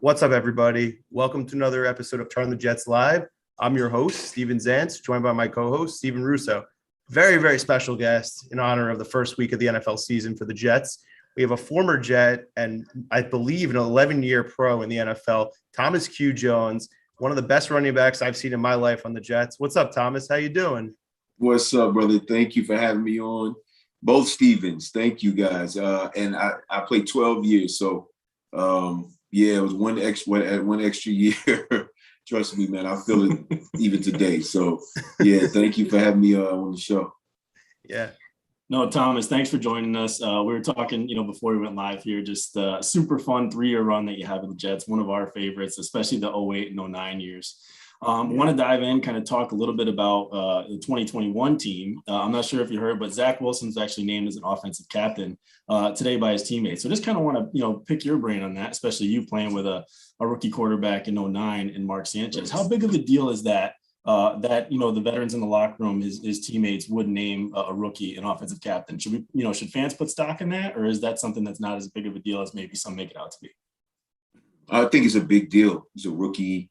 What's up, everybody? Welcome to another episode of Turn the Jets Live. I'm your host, Steven Zantz, joined by my co-host, Steven Russo. Very, very special guest in honor of the first week of the NFL season for the Jets. We have a former Jet and I believe an 11-year pro in the NFL, Thomas Q. Jones, one of the best running backs I've seen in my life on the Jets. What's up, Thomas? How you doing? What's up, brother? Thank you for having me on. Both Stevens. Thank you, guys. And I played 12 years, so it was one extra year. Trust me, man. I feel it even today. So yeah, thank you for having me on the show. Yeah. No, Thomas, thanks for joining us. We were talking, before we went live here, just a super fun 3-year run that you have with the Jets, one of our favorites, especially the 08 and 09 years. Want to dive in, kind of talk a little bit about the 2021 team. I'm not sure if you heard, but Zach Wilson's actually named as an offensive captain today by his teammates. So just kind of want to, pick your brain on that, especially you playing with a rookie quarterback in 09 and Mark Sanchez. How big of a deal is that, the veterans in the locker room, his teammates would name a rookie an offensive captain? Should we, should fans put stock in that? Or is that something that's not as big of a deal as maybe some make it out to be? I think it's a big deal. He's a rookie.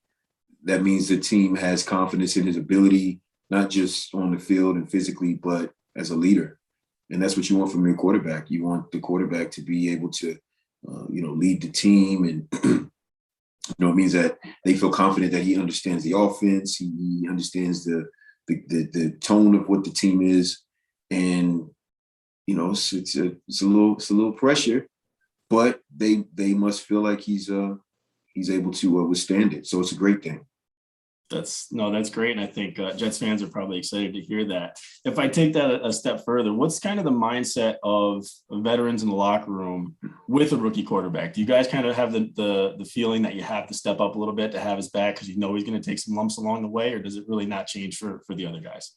That means the team has confidence in his ability, not just on the field and physically, but as a leader. And that's what you want from your quarterback. You want the quarterback to be able to, lead the team. And, it means that they feel confident that he understands the offense. He understands the tone of what the team is. And, it's a little pressure, but they must feel like he's able to withstand it. So it's a great thing. That's great. And I think Jets fans are probably excited to hear that. If I take that a step further, what's kind of the mindset of veterans in the locker room with a rookie quarterback? Do you guys kind of have the feeling that you have to step up a little bit to have his back because he's going to take some lumps along the way, or does it really not change for the other guys?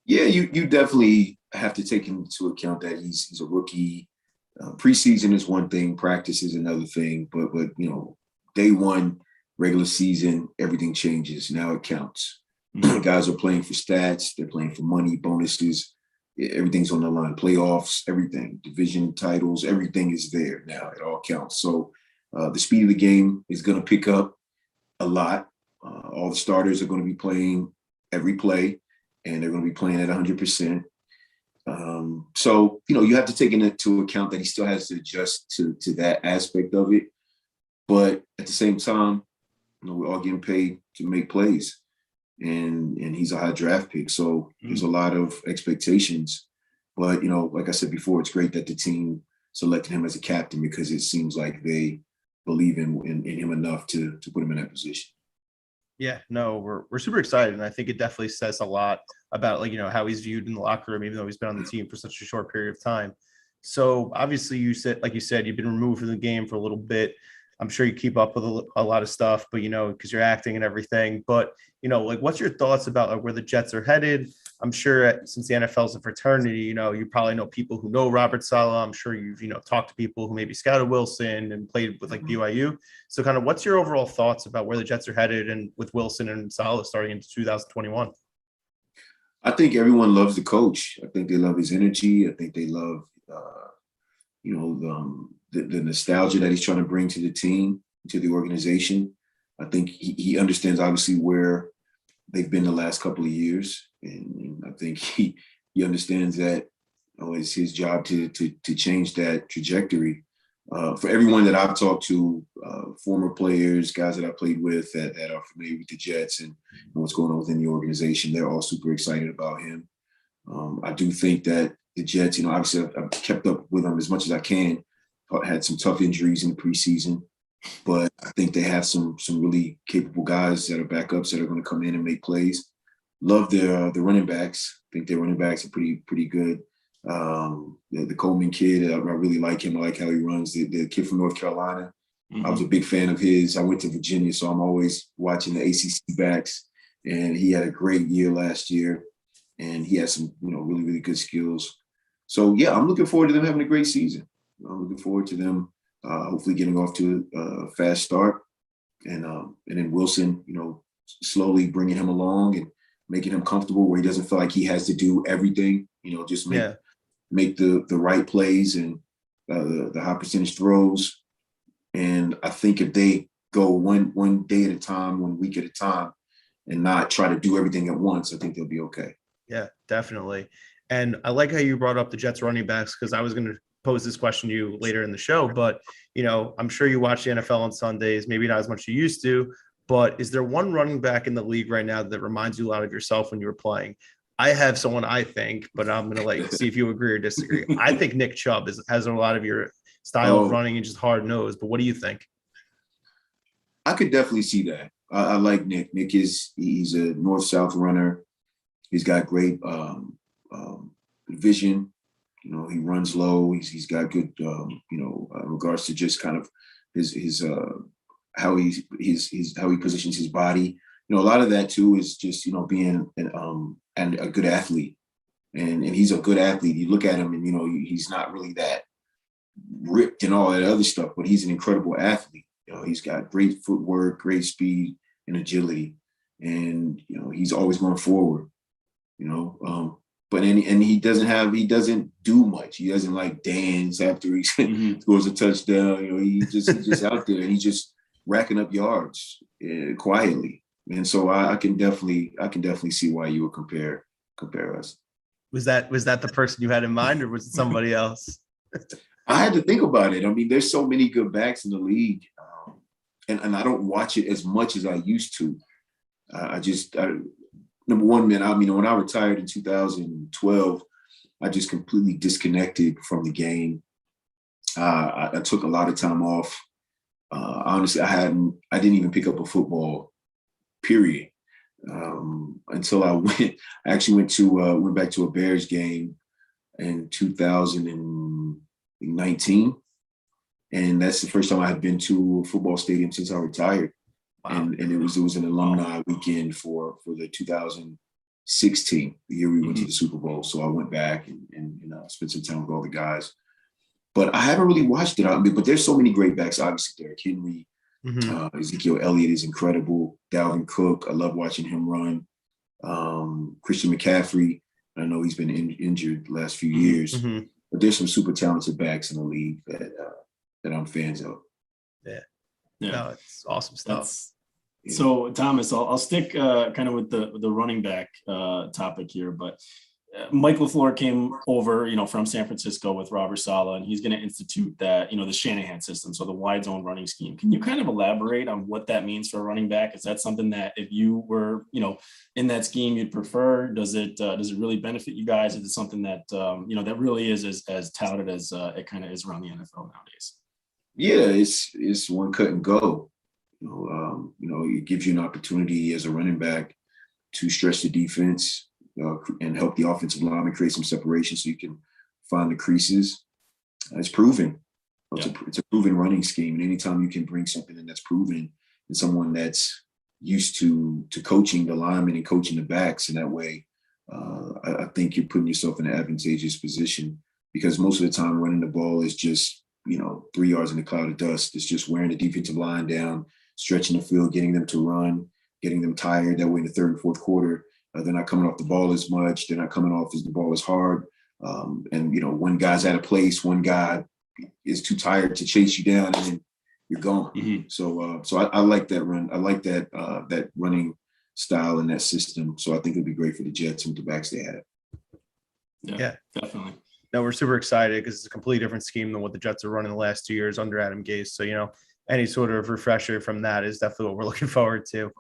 Yeah, you definitely have to take into account that he's a rookie. Preseason is one thing, practice is another thing, but day one, regular season, everything changes. Now it counts. Mm-hmm. Guys are playing for stats. They're playing for money, bonuses. Everything's on the line. Playoffs, everything. Division titles, everything is there now. It all counts. So the speed of the game is going to pick up a lot. All the starters are going to be playing every play, and they're going to be playing at 100%. So, you have to take into account that he still has to adjust to that aspect of it. But at the same time, we're all getting paid to make plays, and he's a high draft pick. So there's a lot of expectations. But, like I said before, it's great that the team selected him as a captain because it seems like they believe in him enough to put him in that position. Yeah, no, we're super excited. And I think it definitely says a lot about how he's viewed in the locker room, even though he's been on the team for such a short period of time. So obviously like you said, you've been removed from the game for a little bit. I'm sure you keep up with a lot of stuff, but, because you're acting and everything. But, what's your thoughts about where the Jets are headed? I'm sure since the NFL is a fraternity, you probably know people who know Robert Saleh. I'm sure you've, talked to people who maybe scouted Wilson and played with BYU. So kind of what's your overall thoughts about where the Jets are headed and with Wilson and Saleh starting into 2021? I think everyone loves the coach. I think they love his energy. I think they love, the nostalgia that he's trying to bring to the team, to the organization. I think he understands obviously where they've been the last couple of years. And I think he understands that it's his job to change that trajectory. For everyone that I've talked to, former players, guys that I played with that are familiar with the Jets and what's going on within the organization, they're all super excited about him. I do think that the Jets, obviously I've kept up with them as much as I can. Had some tough injuries in the preseason, but I think they have some really capable guys that are backups that are going to come in and make plays. Love their running backs. I think their running backs are pretty good. The Coleman kid, I really like him. I like how he runs. The kid from North Carolina, I was a big fan of his. I went to Virginia, so I'm always watching the ACC backs, and he had a great year last year, and he has some really, really good skills. So yeah, I'm looking forward to them having a great season. I'm looking forward to them hopefully getting off to a fast start, and then Wilson, slowly bringing him along and making him comfortable where he doesn't feel like he has to do everything. Just make the right plays and the high percentage throws. And I think if they go one day at a time, 1 week at a time, and not try to do everything at once, I think they'll be okay. Yeah, definitely. And I like how you brought up the Jets running backs, because I was going to pose this question to you later in the show. But, I'm sure you watch the NFL on Sundays, maybe not as much as you used to. But is there one running back in the league right now that reminds you a lot of yourself when you were playing? I have someone I think, but I'm going to see if you agree or disagree. I think Nick Chubb has a lot of your style of running and just hard nosed. But what do you think? I could definitely see that. I like Nick. He's a north-south runner. He's got great vision. He runs low. He's got good, regards to just kind of his how he positions his body. A lot of that too is just being and a good athlete, and he's a good athlete. You look at him, and he's not really that ripped and all that other stuff, but he's an incredible athlete. He's got great footwork, great speed and agility, and he's always going forward. But he doesn't do much. He doesn't like dance after he scores a touchdown. He's just out there, and he's just racking up yards quietly. And so I can definitely see why you would compare us. Was that the person you had in mind, or was it somebody else? I had to think about it. I mean, there's so many good backs in the league, and I don't watch it as much as I used to. Number one, man, when I retired in 2012, I just completely disconnected from the game. I took a lot of time off. Honestly, I didn't even pick up a football, period, until I went back to a Bears game in 2019. And that's the first time I had been to a football stadium since I retired. Wow. And it was an alumni weekend for the 2016, the year we went to the Super Bowl. So I went back and spent some time with all the guys. But I haven't really watched it. But there's so many great backs. Obviously, Derrick Henry, Ezekiel Elliott is incredible. Dalvin Cook, I love watching him run. Christian McCaffrey, I know he's been injured the last few years. But there's some super talented backs in the league that I'm fans of. Yeah. No, it's awesome stuff. So Thomas, I'll stick kind of with the running back topic here, but Mike LaFleur came over, from San Francisco with Robert Saleh, and he's going to institute that, the Shanahan system, so the wide zone running scheme. Can you kind of elaborate on what that means for a running back? Is that something that if you were, in that scheme you'd prefer? Does it really benefit you guys? Is it something that, that really is as touted as it kind of is around the NFL nowadays? Yeah, it's one cut and go. It gives you an opportunity as a running back to stretch the defense and help the offensive lineman create some separation so you can find the creases. It's proven. It's a proven running scheme. And anytime you can bring something in that's proven and someone that's used to coaching the linemen and coaching the backs in that way, I think you're putting yourself in an advantageous position, because most of the time running the ball is just 3 yards in a cloud of dust. It's just wearing the defensive line down, stretching the field, getting them to run, getting them tired. That way in the third and fourth quarter, they're not coming off the ball as much. They're not coming off as the ball is hard. And one guy's out of place, one guy is too tired to chase you down, and then you're gone. So I like that run. I like that running style and that system. So I think it'd be great for the Jets with the backs they have. Yeah, definitely. No, we're super excited because it's a completely different scheme than what the Jets are running the last 2 years under Adam Gase. So, any sort of refresher from that is definitely what we're looking forward to.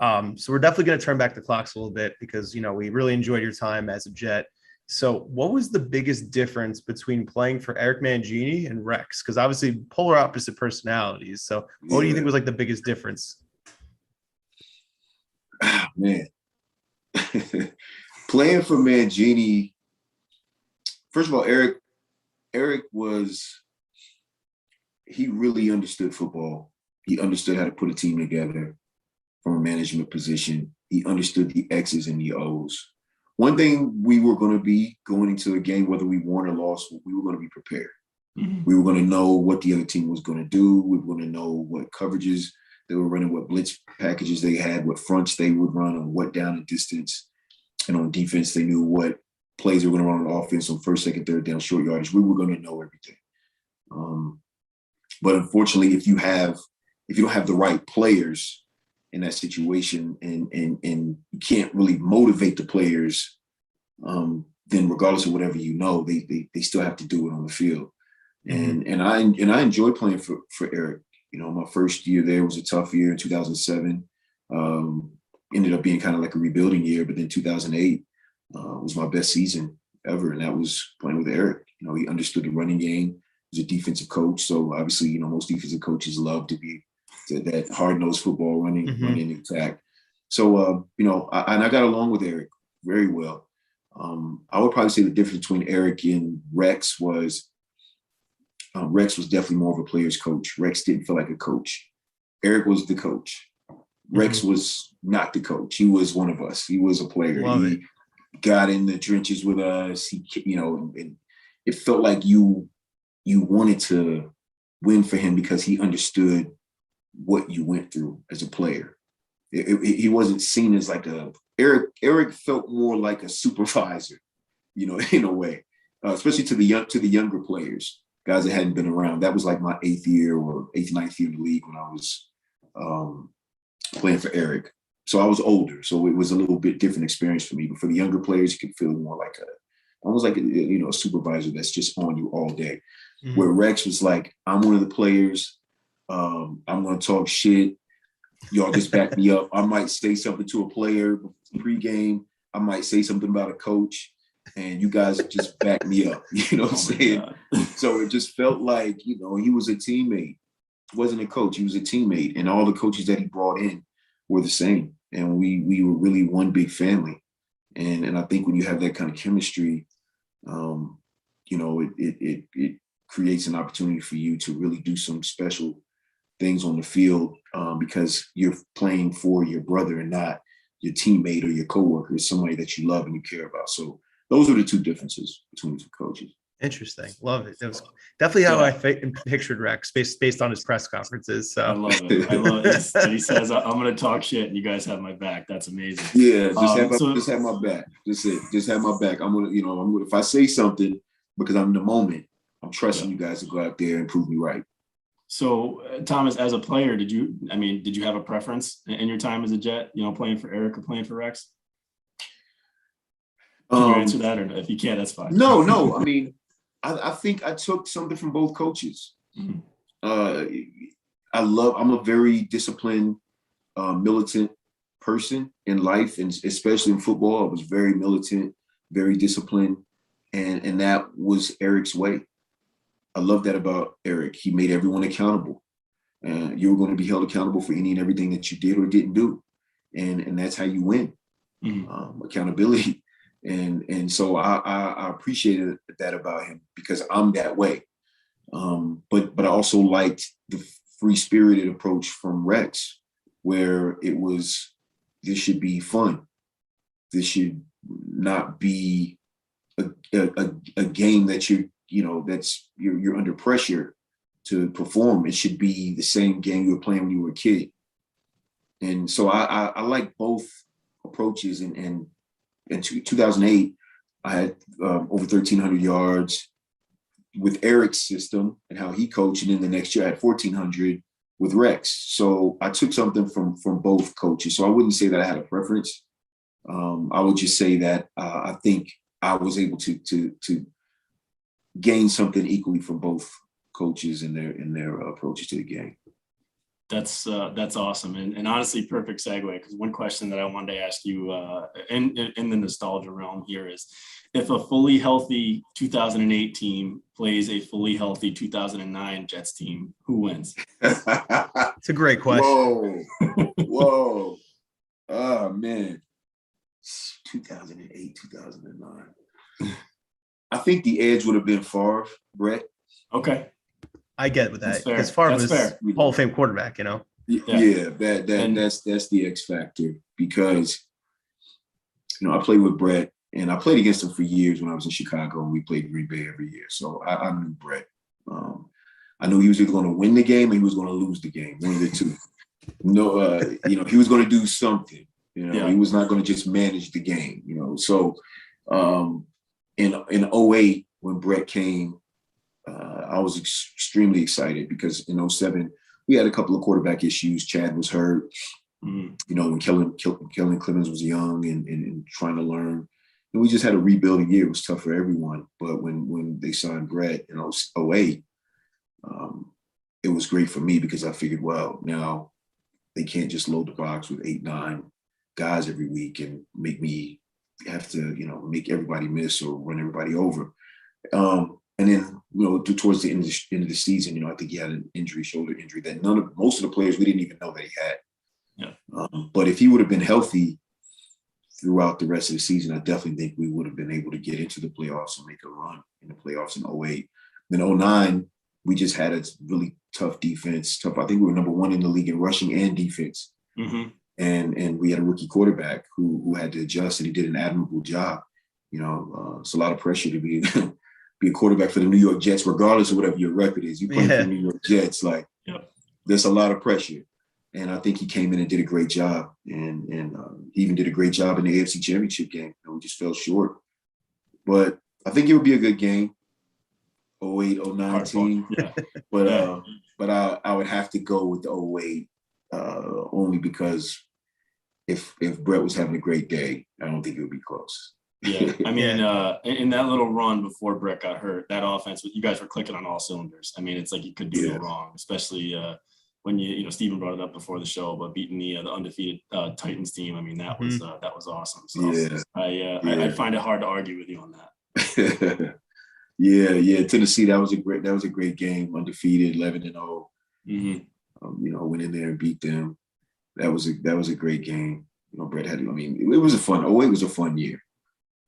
So we're definitely going to turn back the clocks a little bit because, we really enjoyed your time as a Jet. So what was the biggest difference between playing for Eric Mangini and Rex? Because obviously polar opposite personalities. So what do you think was like the biggest difference? Man, playing for Mangini, first of all, Eric he really understood football. He understood how to put a team together from a management position. He understood the X's and the O's. One thing we were going to be going into a game, whether we won or lost, we were going to be prepared. We were going to know what the other team was going to do. We were going to know what coverages they were running, what blitz packages they had, what fronts they would run, on what down and distance. And on defense, they knew what plays they were going to run on offense on first, second, third down, short yardage. We were going to know everything. But unfortunately, if you don't have the right players in that situation, and you can't really motivate the players, then regardless of whatever they still have to do it on the field. And I enjoy playing for Eric. My first year there was a tough year in 2007. Ended up being kind of like a rebuilding year, but then 2008 was my best season ever, and that was playing with Eric. He understood the running game. He was a defensive coach, so obviously, most defensive coaches love to be that hard-nosed football running attack. So, I got along with Eric very well. I would probably say the difference between Eric and Rex was definitely more of a player's coach. Rex didn't feel like a coach. Eric was the coach. Rex was not the coach. He was one of us. He was a player. He got in the trenches with us. And it felt like you wanted to win for him because he understood what you went through as a player. He wasn't seen as like Eric felt more like a supervisor, in a way, especially to the younger players, guys that hadn't been around. That was like my 8th, 9th year in the league when I was playing for Eric. So I was older, so it was a little bit different experience for me. But for the younger players, you could feel more like almost like a supervisor that's just on you all day. Where Rex was like, I'm one of the players. I'm going to talk shit. Y'all just back me up. I might say something to a player pregame. I might say something about a coach, and you guys just back me up. You know what I'm saying? So it just felt like, he was a teammate. He wasn't a coach. He was a teammate. And all the coaches that he brought in were the same. And we were really one big family. And I think when you have that kind of chemistry, it creates an opportunity for you to really do some special things on the field, because you're playing for your brother and not your teammate or your coworker. It's somebody that you love and you care about. So those are the two differences between the two coaches. Interesting. Love it. That was definitely how I pictured Rex based on his press conferences. So I love it. He says, I'm going to talk shit and you guys have my back. That's amazing. Yeah. Just have my back. That's it. Just have my back. I'm going to, if I say something because I'm in the moment, I'm trusting you guys to go out there and prove me right. So Thomas, as a player, did you have a preference in your time as a Jet, playing for Eric or playing for Rex? Can you answer that, or if you can't, that's fine. No. I mean, I think I took something from both coaches. I'm a very disciplined, militant person in life, and especially in football. I was very militant, very disciplined, and that was Eric's way. I love that about Eric. He made everyone accountable. You were going to be held accountable for any and everything that you did or didn't do, and that's how you win. Accountability. And so I appreciated that about him because I'm that way. But I also liked the free-spirited approach from Rex, where it was, this should be fun. This should not be a game that you're under pressure to perform. It should be the same game you were playing when you were a kid. And so I like both approaches. And in 2008, I had over 1,300 yards with Eric's system and how he coached. And then the next year I had 1,400 with Rex. So I took something from both coaches. So I wouldn't say that I had a preference. I would just say that I think I was able to gain something equally from both coaches in their approaches to the game. That's awesome. And honestly, perfect segue, because one question that I wanted to ask you in the nostalgia realm here is, if a fully healthy 2008 team plays a fully healthy 2009 Jets team, who wins? It's a great question. Whoa. Oh, man. 2008, 2009. I think the edge would have been Favre, Brett. Okay. I get with that, because Favre was Hall of Fame quarterback, Yeah, that's the X factor, because I played with Brett, and I played against him for years when I was in Chicago, and we played Green Bay every year. So I knew Brett. I knew he was either going to win the game or he was going to lose the game, one of the two. He was going to do something. He was not going to just manage the game. So in 2008, when Brett came, I was extremely excited because in 2007, we had a couple of quarterback issues. Chad was hurt. You know, when Kellen Clemens was young and trying to learn. And we just had a rebuilding year. It was tough for everyone. But when they signed Brett in 2008, it was great for me because I figured, well, now they can't just load the box with 8, 9 guys every week and make me have to, you know, make everybody miss or run everybody over. And then, you know, towards the end of the season, you know, I think he had an injury, shoulder injury that most of the players, we didn't even know that he had. Yeah. But if he would have been healthy throughout the rest of the season, I definitely think we would have been able to get into the playoffs and make a run in the playoffs in 2008. Then 2009, we just had a really tough defense. I think we were number 1 in the league in rushing and defense. And we had a rookie quarterback who had to adjust, and he did an admirable job. You know, it's a lot of pressure to be a quarterback for the New York Jets, regardless of whatever your record is. You play for the New York Jets, like there's a lot of pressure. And I think he came in and did a great job. And he even did a great job in the AFC Championship game. You know, we just fell short. But I think it would be a good game. 08, 09 team. Yeah. But I would have to go with the 08 only because if Brett was having a great day, I don't think it would be close. Yeah, I mean, in that little run before Brett got hurt, that offense, you guys were clicking on all cylinders. I mean, it's like you could do no wrong, especially when you know, Stephen brought it up before the show, but beating the undefeated Titans team. I mean, that was awesome. So I'd find it hard to argue with you on that. Yeah. Tennessee, that was a great game, undefeated, 11-0. You know, went in there and beat them. That was a great game. You know, Brett had. I mean, it was a fun. 08 was a fun year.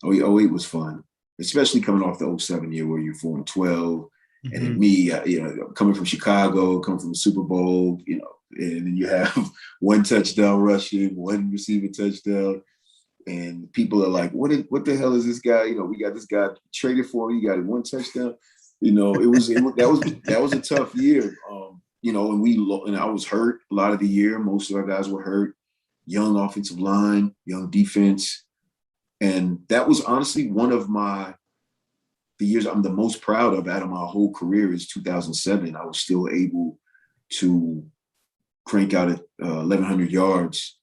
08 was fun, especially coming off the 07 year where you're 4-12. And then me, you know, coming from Chicago, coming from the Super Bowl, you know, and then you have 1 touchdown rushing, 1 receiving touchdown. And people are like, what the hell is this guy? You know, we got this guy traded for him. He got 1 touchdown. You know, that was a tough year. You know, and I was hurt a lot of the year. Most of our guys were hurt. Young offensive line, young defense. And that was honestly one of the years I'm the most proud of out of my whole career is 2007. I was still able to crank out 1,100 yards.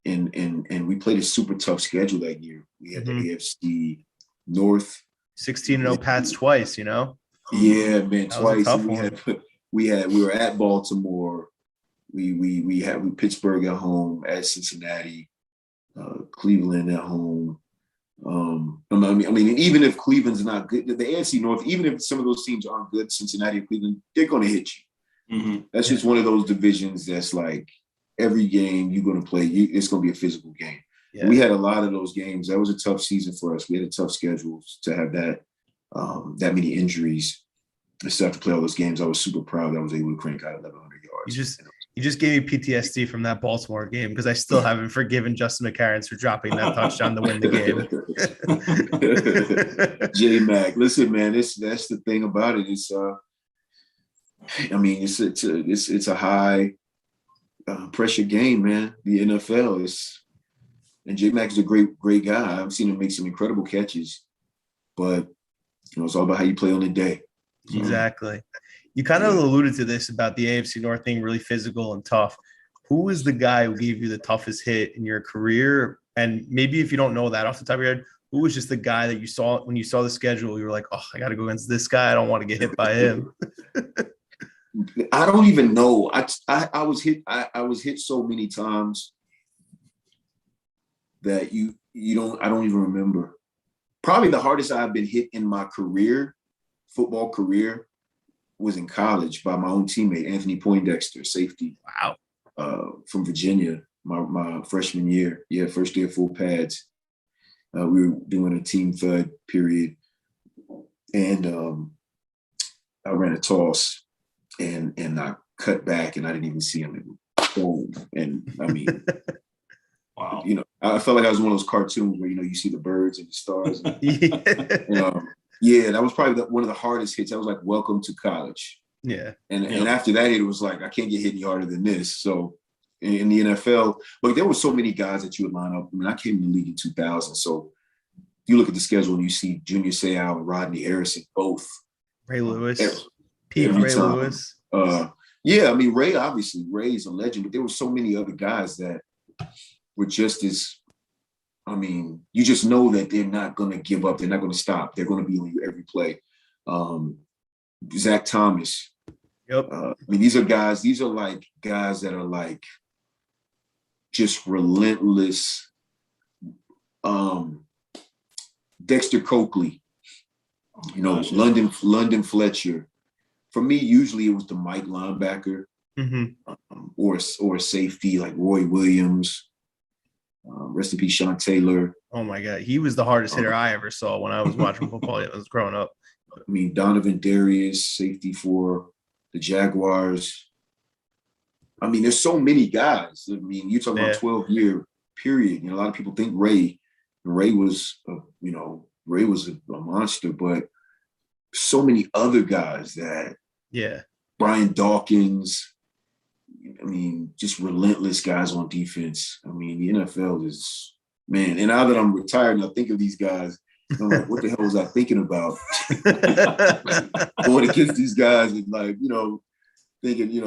And we played a super tough schedule that year. We had the AFC North. 16-0 Pats twice, you know? Yeah, man, that twice. We were at Baltimore. We had Pittsburgh at home, at Cincinnati, Cleveland at home. I mean, even if Cleveland's not good, the AFC North, even if some of those teams aren't good, Cincinnati and Cleveland, they're going to hit you. That's just one of those divisions that's like every game you're going to play, it's going to be a physical game. Yeah. We had a lot of those games. That was a tough season for us. We had a tough schedule to have that many injuries and stuff to play all those games. I was super proud that I was able to crank out 1,100 yards. You just gave me PTSD from that Baltimore game because I still haven't forgiven Justin McCarron for dropping that touchdown to win the game. J-Mac, listen, man, that's the thing about it. It's I mean, it's a high pressure game, man. The NFL and J-Mac is a great guy. I've seen him make some incredible catches, but you know, it's all about how you play on the day. So, exactly. You kind of alluded to this about the AFC North being really physical and tough. Who is the guy who gave you the toughest hit in your career? And maybe if you don't know that off the top of your head, who was just the guy that you saw when you saw the schedule? You were like, oh, I got to go against this guy. I don't want to get hit by him. I don't even know. I was hit. I was hit so many times that I don't even remember. Probably the hardest I've been hit in my football career, was in college by my own teammate, Anthony Poindexter, safety. Wow. From Virginia, my freshman year. Yeah, first day of full pads. We were doing a team thud period. And I ran a toss and I cut back and I didn't even see him. Boom. And I mean, wow. You know, I felt like I was one of those cartoons where, you know, you see the birds and the stars. And, yeah, that was probably one of the hardest hits. That was like, welcome to college. Yeah. And after that, it was like, I can't get hit any harder than this. So in the NFL, look, there were so many guys that you would line up. I mean, I came in the league in 2000. So you look at the schedule and you see Junior Seau and Rodney Harrison both Ray Lewis, every, peak every Ray time. Lewis. Yeah, I mean, Ray is a legend, but there were so many other guys that were just as, I mean, you just know that they're not going to give up. They're not going to stop. They're going to be on you every play. Zach Thomas. Yep. I mean, these are like guys that are like just relentless. Dexter Coakley, London Fletcher. For me, usually it was the Mike linebacker, or a safety like Roy Williams. Rest in peace, Sean Taylor. Oh my God, he was the hardest hitter I ever saw when I was watching football. I was growing up. I mean, Donovan Darius, safety for the Jaguars. I mean, there's so many guys. I mean, you're talking about 12-year period. You know, a lot of people think Ray was, a monster, but so many other guys that. Yeah. Brian Dawkins. I mean, just relentless guys on defense. I mean, the NFL is, man. And now that I'm retired and I think of these guys, I'm like, what the hell was I thinking about? Going against these guys and thinking,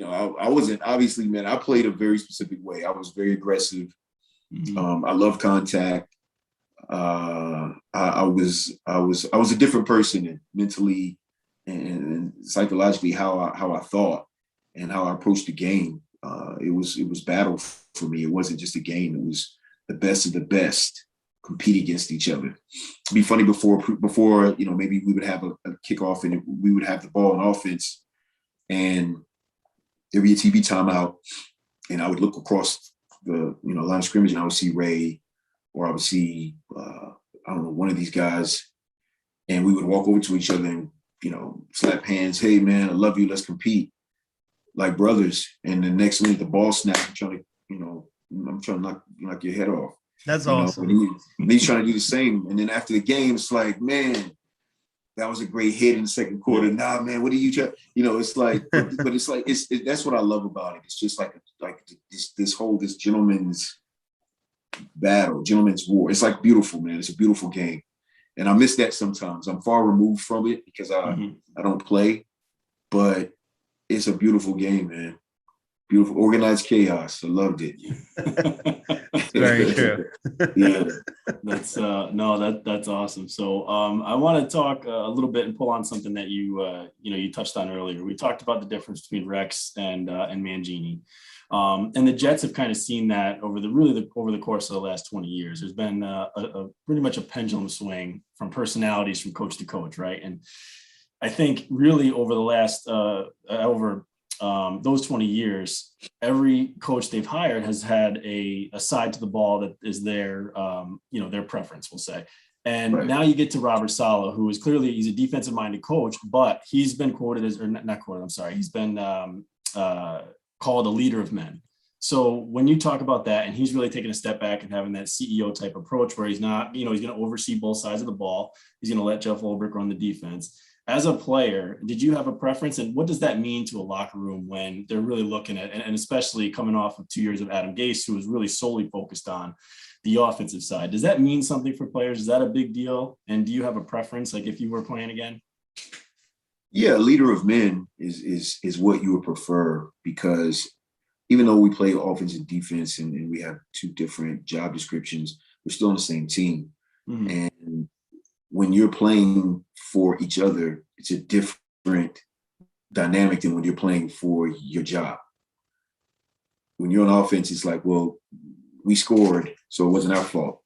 I wasn't, obviously, man, I played a very specific way. I was very aggressive. I love contact. I was a different person mentally and psychologically how I thought and how I approached the game. It was battle for me. It wasn't just a game. It was the best of the best compete against each other. It'd be funny before maybe we would have a kickoff and we would have the ball on offense and there'd be a TV timeout and I would look across the line of scrimmage and I would see Ray or I would see one of these guys and we would walk over to each other and slap hands. Hey man, I love you. Let's compete like brothers. And the next minute the ball snaps. I'm trying to knock your head off. That's awesome. And he's trying to do the same. And then after the game, it's like, man, that was a great hit in the second quarter. Nah, man, what are you trying? It's like, but it's like that's what I love about it. It's just like this gentleman's battle, gentleman's war. It's like beautiful, man. It's a beautiful game. And I miss that sometimes. I'm far removed from it because I don't play, but it's a beautiful game, man. Beautiful, organized chaos. I loved it. Very true. Yeah. That's that's awesome. So I want to talk a little bit and pull on something that you touched on earlier. We talked about the difference between Rex and Mangini. And the Jets have kind of seen that over the course of the last 20 years. There's been a pretty much a pendulum swing from personalities from coach to coach, right? And I think really over the last those 20 years, every coach they've hired has had a side to the ball that is their preference, we'll say. And now you get to Robert Saleh, who is he's a defensive minded coach, but he's been quoted as, or not quoted, I'm sorry. He's been called a leader of men. So when you talk about that, and he's really taking a step back and having that CEO type approach where he's not, he's going to oversee both sides of the ball. He's going to let Jeff Ulbrich run the defense. As a player, did you have a preference? And what does that mean to a locker room when they're really looking at, and especially coming off of 2 years of Adam Gase, who was really solely focused on the offensive side? Does that mean something for players? Is that a big deal? And do you have a preference, like if you were playing again? Yeah, leader of men is what you would prefer, because even though we play offense and defense and we have two different job descriptions, we're still on the same team. Mm-hmm. And when you're playing for each other, it's a different dynamic than when you're playing for your job. When you're on offense, it's like, well, we scored, so it wasn't our fault.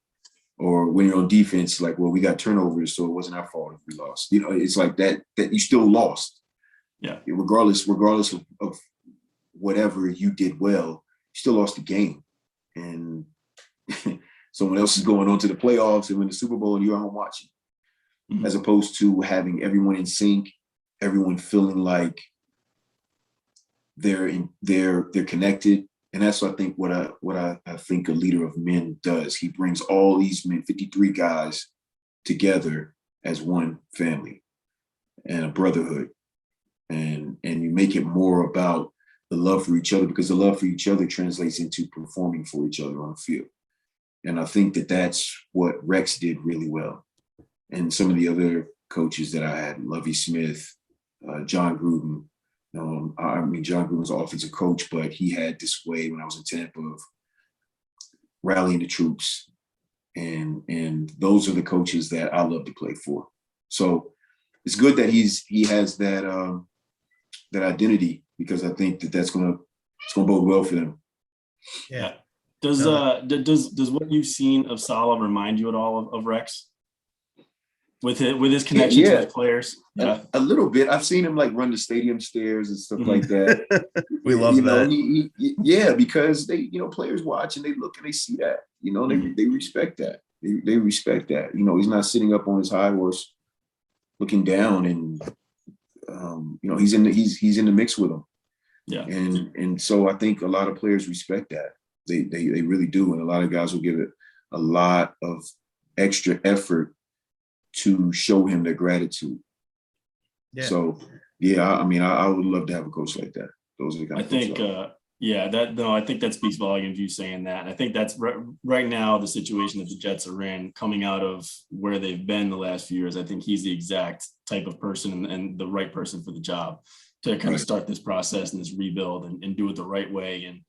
Or when you're on defense, like, well, we got turnovers, so it wasn't our fault if we lost. It's like that you still lost. Yeah. Regardless of whatever you did well, you still lost the game. And someone else is going on to the playoffs and win the Super Bowl and you're home watching. Mm-hmm. As opposed to having everyone in sync, everyone feeling like they're connected. And that's, I think, what I think a leader of men does. He brings all these men, 53 guys, together as one family and a brotherhood. And you make it more about the love for each other, because the love for each other translates into performing for each other on the field. And I think that that's what Rex did really well. And some of the other coaches that I had, Lovie Smith, John Gruden. John Gruden was an offensive coach, but he had this way when I was in Tampa of rallying the troops. And those are the coaches that I love to play for. So it's good that he has that that identity, because I think it's gonna bode well for them. Yeah. Does what you've seen of Salah remind you at all of Rex? With his connections with players? Yeah. A little bit. I've seen him like run the stadium stairs and stuff like that. We love that. Because they, players watch and they look and they see that, they respect that. They respect that. He's not sitting up on his high horse looking down, and he's in the mix with them. Yeah. And so I think a lot of players respect that. They really do. And a lot of guys will give it a lot of extra effort to show him their gratitude. Yeah. So I would love to have a coach like that. Those are the kind of I think that speaks volumes, you saying that. I think that's right now the situation that the Jets are in, coming out of where they've been the last few years. I think he's the exact type of person and the right person for the job to kind of start this process and this rebuild and do it the right way, and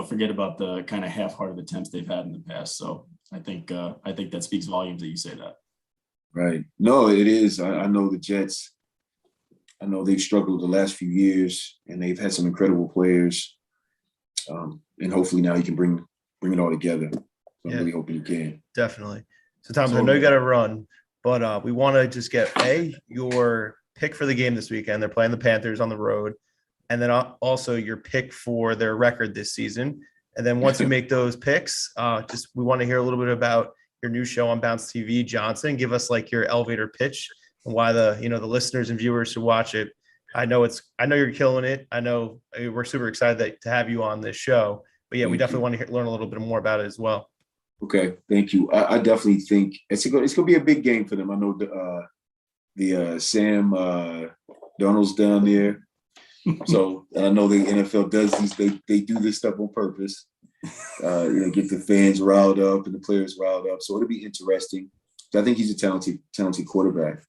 forget about the kind of half-hearted attempts they've had in the past. So I think that speaks volumes that you say that. Right. No, it is. I know the Jets. I know they've struggled the last few years, and they've had some incredible players. And hopefully now he can bring it all together. So I'm really hoping he can. Definitely. So Thomas, I know you got to run, but we want to just get your pick for the game this weekend. They're playing the Panthers on the road, and then also your pick for their record this season. And then once you make those picks, we want to hear a little bit about your new show on Bounce TV, Johnson. Give us like your elevator pitch and why the listeners and viewers should watch it. I know you're killing it. I know we're super excited to have you on this show, but we definitely want to learn a little bit more about it as well. Okay. Thank you. I definitely think it's going to be a big game for them. I know the Sam Darnold's down there. So I know the NFL does they do this stuff on purpose. Get the fans riled up and the players riled up. So it'll be interesting. I think he's a talented quarterback.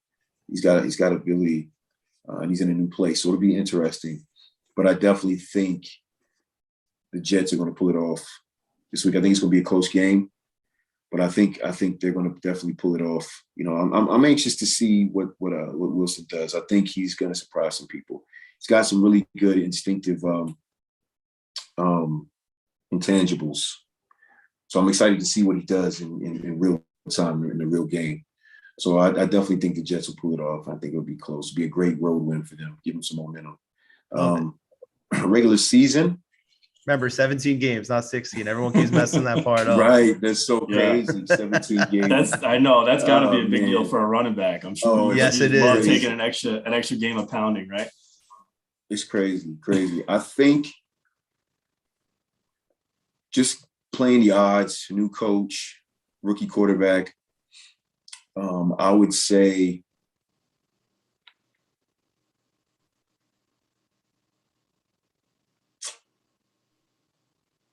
He's got ability, and he's in a new place. So it'll be interesting. But I definitely think the Jets are going to pull it off this week. I think it's going to be a close game, but I think they're going to definitely pull it off. I'm anxious to see what Wilson does. I think he's going to surprise some people. He's got some really good instinctive intangibles. So I'm excited to see what he does in real time, in the real game. So I definitely think the Jets will pull it off. I think it'll be close. It'll be a great road win for them. Give them some momentum. Regular season. Remember, 17 games, not 16. Everyone keeps messing that part up. Right. That's so crazy. 17 games. I know. That's got to be a big deal for a running back. I'm sure. Yes, it love is. Taking an extra game of pounding, right? It's crazy. I think just playing the odds, new coach, rookie quarterback, I would say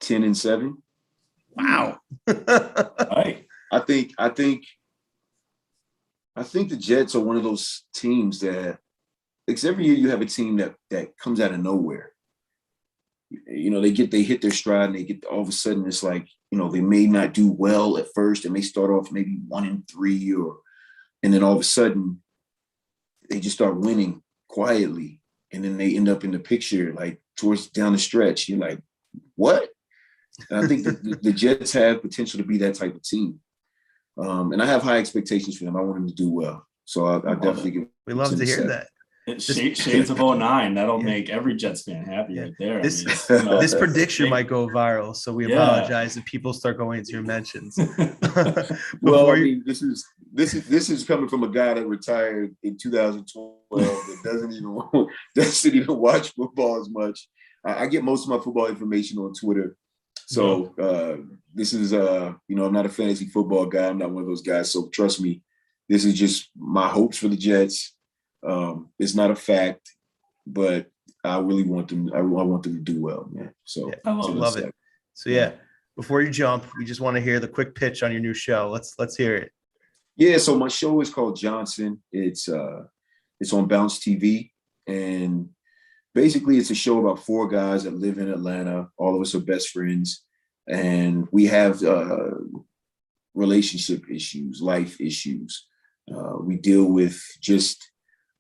10-7. Wow. Right. I think the Jets are one of those teams that, because every year you have a team that comes out of nowhere. They hit their stride and they get, all of a sudden it's like, they may not do well at first. They may start off maybe 1-3 and then all of a sudden they just start winning quietly. And then they end up in the picture, like towards down the stretch. You're like, what? And I think the Jets have potential to be that type of team. And I have high expectations for them. I want them to do well. So I definitely give. We love to hear that. Shades of 09. That'll make every Jets fan happy right there. This prediction might go viral, so we apologize if people start going into your mentions. This is coming from a guy that retired in 2012 that doesn't even watch football as much. I get most of my football information on Twitter. So this is I'm not a fantasy football guy. I'm not one of those guys. So trust me, this is just my hopes for the Jets. It's not a fact, but I really want them. I want them to do well, man. So I love it. So before you jump, we just want to hear the quick pitch on your new show. Let's hear it. Yeah, so my show is called Johnson. It's on Bounce TV, and basically it's a show about four guys that live in Atlanta. All of us are best friends, and we have relationship issues, life issues. We deal with just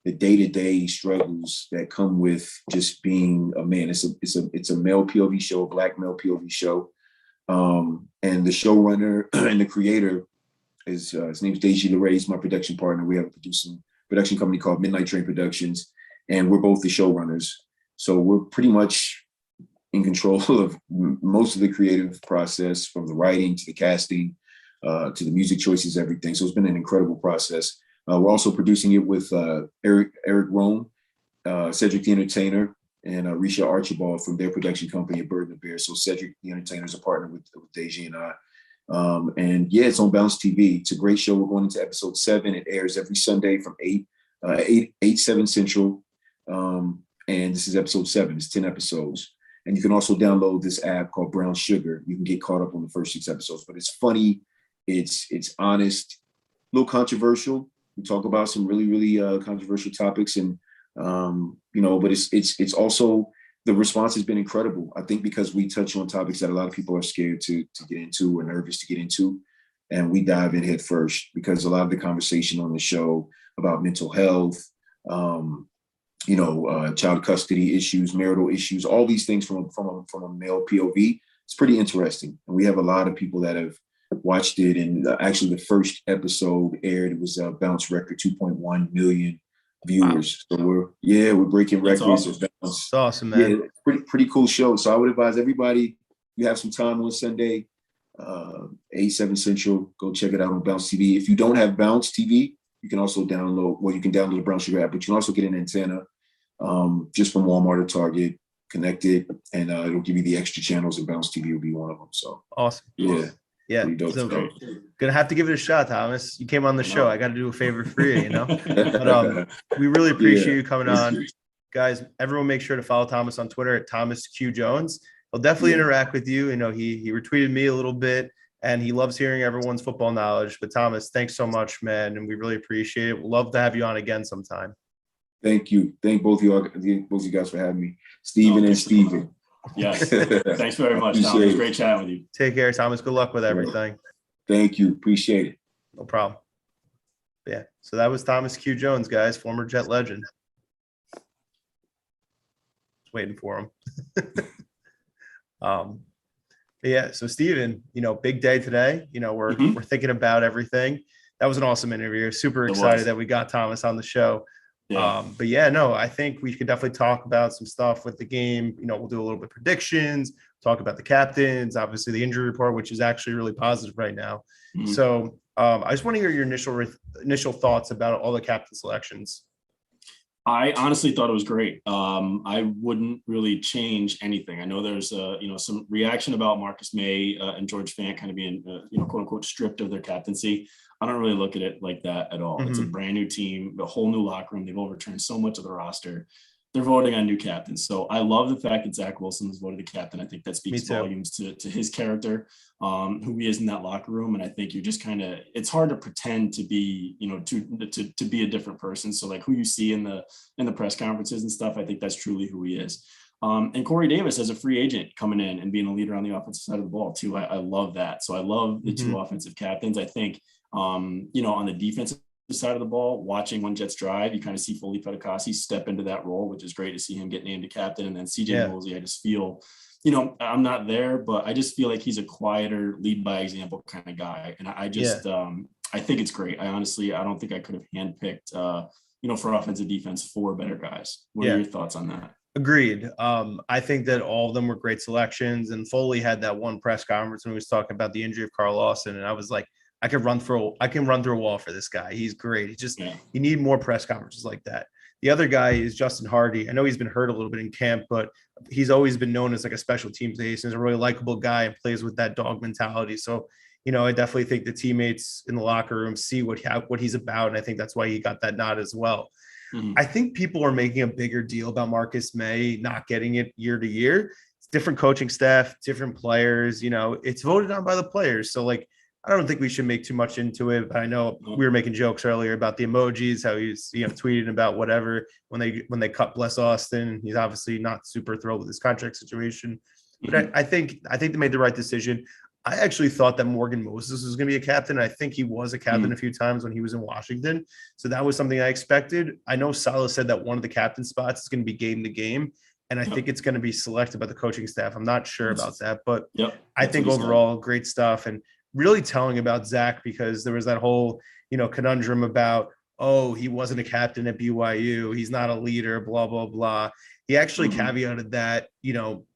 the day-to-day struggles that come with just being a man. It's a male POV show, a Black male POV show, and the showrunner and the creator is his name's Deji LeRae. He's my production partner. We have a production company called Midnight Train Productions, and we're both the showrunners. So we're pretty much in control of most of the creative process, from the writing to the casting to the music choices, everything. So it's been an incredible process. We're also producing it with Eric Rome, Cedric the Entertainer, and Risha Archibald from their production company, Bird and the Bear. So Cedric the Entertainer is a partner with Deji and I. And yeah, it's on Bounce TV. It's a great show. We're going into episode 7. It airs every Sunday from 7 Central. And this is episode 7. It's 10 episodes. And you can also download this app called Brown Sugar. You can get caught up on the first 6 episodes, but it's funny. It's honest, a little controversial. We talk about some really controversial topics, and but it's also, the response has been incredible. I think because we touch on topics that a lot of people are scared to get into or nervous to get into, and we dive in head first, because a lot of the conversation on the show about mental health, child custody issues, marital issues, all these things from a male POV, it's pretty interesting. And we have a lot of people that have watched it. And actually the first episode aired, it was Bounce record 2.1 million viewers. Wow. So we're breaking records. Awesome. That's awesome, man. Yeah, pretty cool show. So I would advise everybody, you have some time on Sunday, 7 Central, go check it out on Bounce TV. If you don't have Bounce TV, you can also download the Brown Sugar app, but you can also get an antenna just from Walmart or Target, connect it, and it'll give you the extra channels, and Bounce TV will be one of them. So awesome. Yeah. Yeah. So, gonna have to give it a shot, Thomas. You came on the show. I got to do a favor for you, But we really appreciate you coming on. Guys, everyone make sure to follow Thomas on Twitter at Thomas Q Jones. He'll definitely interact with you. He retweeted me a little bit, and he loves hearing everyone's football knowledge. But Thomas, thanks so much, man. And we really appreciate it. We'd love to have you on again sometime. Thank you. Thank both of you guys for having me. Steven and Steven. Yes. Thanks very much, Thomas. It was great chatting with you. Take care, Thomas. Good luck with everything. Thank you. Appreciate it. No problem. Yeah. So that was Thomas Q Jones, guys, former Jet legend. Just waiting for him. Yeah. So Steven, big day today. We're thinking about everything. That was an awesome interview. Super excited that we got Thomas on the show. Yeah. I think we could definitely talk about some stuff with the game. We'll do a little bit of predictions, talk about the captains, obviously the injury report, which is actually really positive right now. Mm-hmm. So I just want to hear your initial thoughts about all the captain selections. I honestly thought it was great. I wouldn't really change anything. I know there's some reaction about Marcus May and George Fant kind of being quote unquote stripped of their captaincy. I don't really look at it like that at all. Mm-hmm. It's a brand new team, a whole new locker room. They've overturned so much of the roster. They're voting on new captains. So I love the fact that Zach Wilson was voted the captain. I think that speaks volumes to his character, who he is in that locker room. And I think you're just it's hard to pretend to be, to be a different person. So like who you see in the press conferences and stuff, I think that's truly who he is. And Corey Davis as a free agent coming in and being a leader on the offensive side of the ball too. I love that. So I love the two offensive captains. I think, on the defensive side of the ball, watching when Jets drive, you kind of see Foley Fedekasi step into that role, which is great to see him get named a captain. And then CJ Mosley, I just feel, I'm not there, but I just feel like he's a quieter, lead by example kind of guy. And I just, I think it's great. I don't think I could have handpicked, for offensive defense 4 better guys. What are your thoughts on that? Agreed. I think that all of them were great selections, and Foley had that one press conference when he was talking about the injury of Carl Lawson. And I was like, I can run through a wall for this guy. He's great. You need more press conferences like that. The other guy is Justin Hardy. I know he's been hurt a little bit in camp, but he's always been known as like a special teams ace. He's a really likable guy and plays with that dog mentality. So, I definitely think the teammates in the locker room see what he's about. And I think that's why he got that nod as well. Mm-hmm. I think people are making a bigger deal about Marcus May not getting it year to year. It's different coaching staff, different players, it's voted on by the players. So like, I don't think we should make too much into it, but I know we were making jokes earlier about the emojis, how he's, tweeting about whatever when they cut Bless Austin. He's obviously not super thrilled with his contract situation, but I think they made the right decision. I actually thought that Morgan Moses was going to be a captain. I think he was a captain a few times when he was in Washington. So that was something I expected. I know Salah said that one of the captain spots is going to be game to game. And I think it's going to be selected by the coaching staff. I'm not sure about that, but I think overall great stuff, and really telling about Zach, because there was that whole, conundrum about, oh, he wasn't a captain at BYU. He's not a leader, blah, blah, blah. He actually caveated that,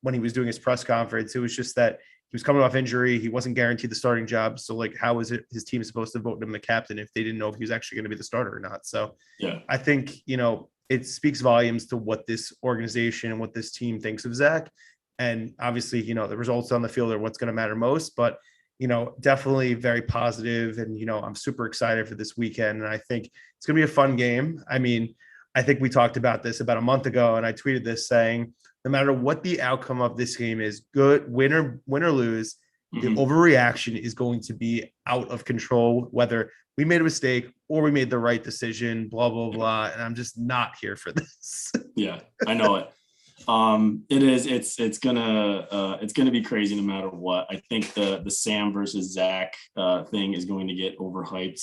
when he was doing his press conference. It was just that he was coming off injury. He wasn't guaranteed the starting job. So, like, how is it his team supposed to vote him a captain if they didn't know if he was actually going to be the starter or not? So, I think, it speaks volumes to what this organization and what this team thinks of Zach. And obviously, the results on the field are what's going to matter most. But, definitely very positive. And, I'm super excited for this weekend. And I think it's going to be a fun game. I mean, I think we talked about this about a month ago, and I tweeted this saying, no matter what the outcome of this game is, good, win or lose, the overreaction is going to be out of control, whether we made a mistake or we made the right decision, blah, blah, blah. And I'm just not here for this. Yeah, I know it. It is, it's gonna be crazy no matter what. I think the Sam versus Zach thing is going to get overhyped,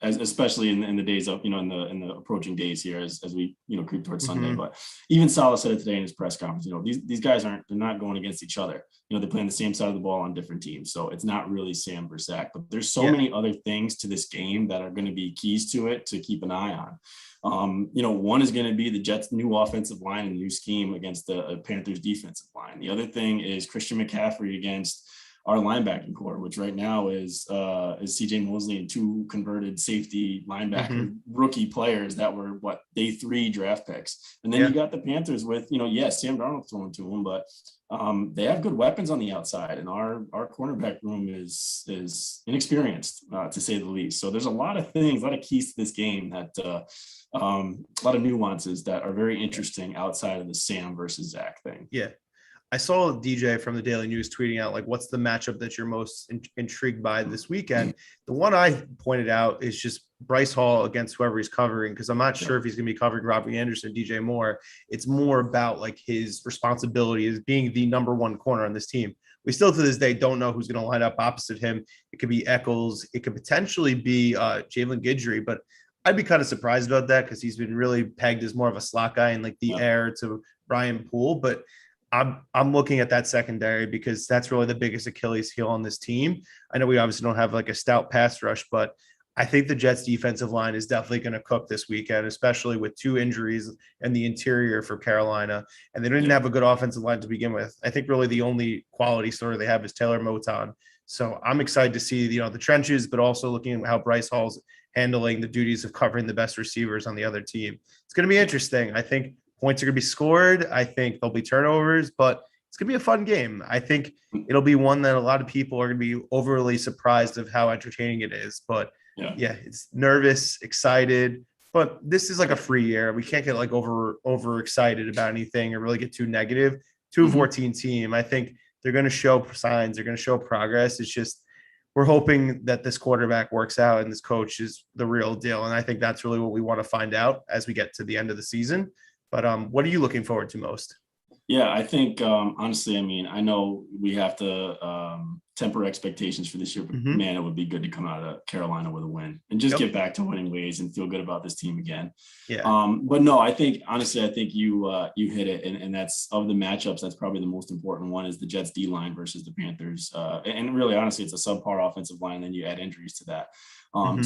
especially in the days of, in the approaching days here as we, creep towards Sunday. But even Salah said it today in his press conference, these guys they're not going against each other. They play on the same side of the ball on different teams. So it's not really Sam versus Zach, but there's so many other things to this game that are going to be keys to it to keep an eye on. One is going to be the Jets' new offensive line and new scheme against the Panthers' defensive line. The other thing is Christian McCaffrey against our linebacking core, which right now is CJ Mosley and two converted safety linebacker rookie players that were day 3 draft picks. And then you got the Panthers with, Sam Darnold throwing to them, but they have good weapons on the outside, and our cornerback room is inexperienced, to say the least. So there's a lot of things, a lot of keys to this game that a lot of nuances that are very interesting outside of the Sam versus Zach thing. Yeah. I saw DJ from the Daily News tweeting out, like, what's the matchup that you're most intrigued by this weekend? The one I pointed out is just Bryce Hall against whoever he's covering, because I'm not sure if he's going to be covering Robbie Anderson, DJ Moore. It's more about, like, his responsibility as being the number one corner on this team. We still to this day don't know who's going to line up opposite him. It could be Eccles. It could potentially be Jalen Guidry, but I'd be kind of surprised about that because he's been really pegged as more of a slot guy and like the heir to Brian Poole. But I'm looking at that secondary because that's really the biggest Achilles heel on this team. I know we obviously don't have like a stout pass rush, but I think the Jets defensive line is definitely going to cook this weekend, especially with 2 injuries and the interior for Carolina. And they didn't have a good offensive line to begin with. I think really the only quality starter they have is Taylor Moton. So I'm excited to see, the trenches, but also looking at how Bryce Hall's handling the duties of covering the best receivers on the other team. It's going to be interesting. I think points are going to be scored. I think there'll be turnovers, but it's going to be a fun game. I think it'll be one that a lot of people are going to be overly surprised of how entertaining it is. But it's nervous, excited, but this is like a free year. We can't get like over excited about anything or really get too negative. 2-14 team. I think they're going to show signs. They're going to show progress. It's just, we're hoping that this quarterback works out and this coach is the real deal. And I think that's really what we want to find out as we get to the end of the season. But what are you looking forward to most? Yeah, I think, honestly, I mean, I know we have to temper expectations for this year, but man, it would be good to come out of Carolina with a win and just get back to winning ways and feel good about this team again. Yeah. But no, I think, honestly, I think you hit it. And that's, of the matchups, that's probably the most important one, is the Jets D line versus the Panthers. And really, honestly, it's a subpar offensive line. Then you add injuries to that.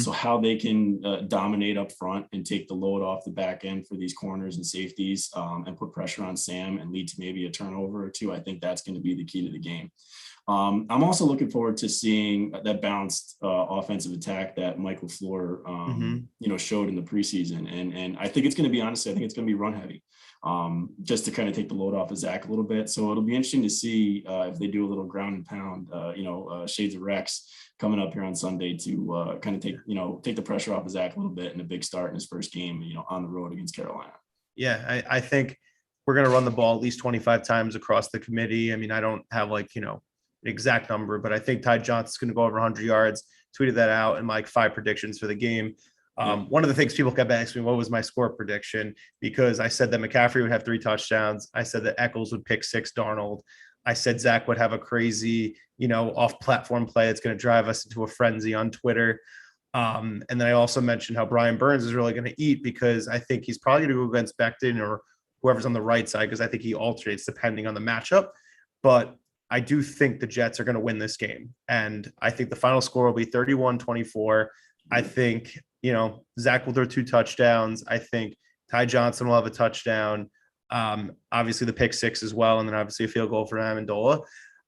So how they can dominate up front and take the load off the back end for these corners and safeties and put pressure on Sam and lead to maybe a turnover or two, I think that's going to be the key to the game. I'm also looking forward to seeing that balanced offensive attack that Michael Floor, showed in the preseason. And I think it's going to be, honestly, I think it's going to be run heavy, just to kind of take the load off of Zach a little bit. So it'll be interesting to see if they do a little ground and pound, shades of Rex coming up here on Sunday to kind of take the pressure off of Zach a little bit in a big start in his first game, on the road against Carolina. Yeah, I think we're going to run the ball at least 25 times across the committee. I mean, I don't have exact number, but I think Ty Johnson's going to go over 100 yards. Tweeted that out in like 5 predictions for the game. One of the things people kept asking me, what was my score prediction? Because I said that McCaffrey would have 3 touchdowns. I said that Eccles would pick 6 Darnold. I said Zach would have a crazy, off-platform play that's going to drive us into a frenzy on Twitter. And then I also mentioned how Brian Burns is really going to eat, because I think he's probably going to go against Becton or whoever's on the right side, because I think he alternates depending on the matchup. But I do think the Jets are going to win this game. And I think the final score will be 31-24. I think, Zach will throw 2 touchdowns. I think Ty Johnson will have a touchdown. Obviously the pick 6 as well. And then obviously a field goal for Amendola.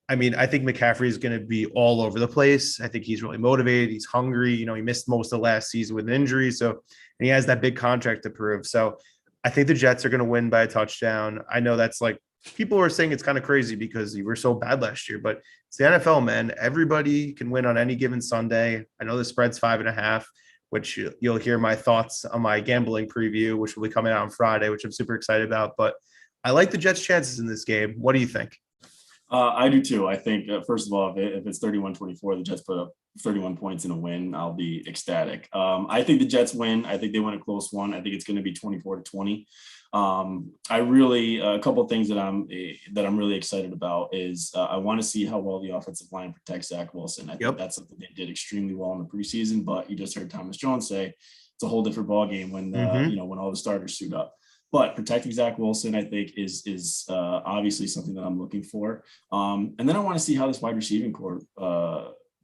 I mean, I think McCaffrey is going to be all over the place. I think he's really motivated. He's hungry. He missed most of last season with an injury. So, and he has that big contract to prove. So I think the Jets are going to win by a touchdown. I know that's like, people are saying it's kind of crazy because you were so bad last year, but it's the NFL, man. Everybody can win on any given Sunday. I know the spread's 5.5, which you'll hear my thoughts on my gambling preview, which will be coming out on Friday, which I'm super excited about. But I like the Jets' chances in this game. What do you think? I do too. I think, first of all, if it's 31-24, the Jets put up 31 points in a win, I'll be ecstatic. I think the Jets win. I think they win a close one. I think it's going to be 24-20. A couple of things that I'm really excited about is I want to see how well the offensive line protects Zach Wilson. I think that's something they did extremely well in the preseason, but you just heard Thomas Jones say it's a whole different ballgame when when all the starters suit up. But protecting Zach Wilson, I think, is obviously something that I'm looking for. And then I want to see how this wide receiving core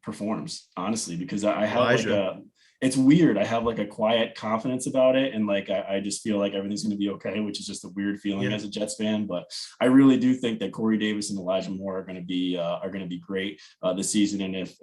performs, honestly, because I have it's weird. I have like a quiet confidence about it. And like, I just feel like everything's going to be okay, which is just a weird feeling as a Jets fan. But I really do think that Corey Davis and Elijah Moore are going to be great this season. And if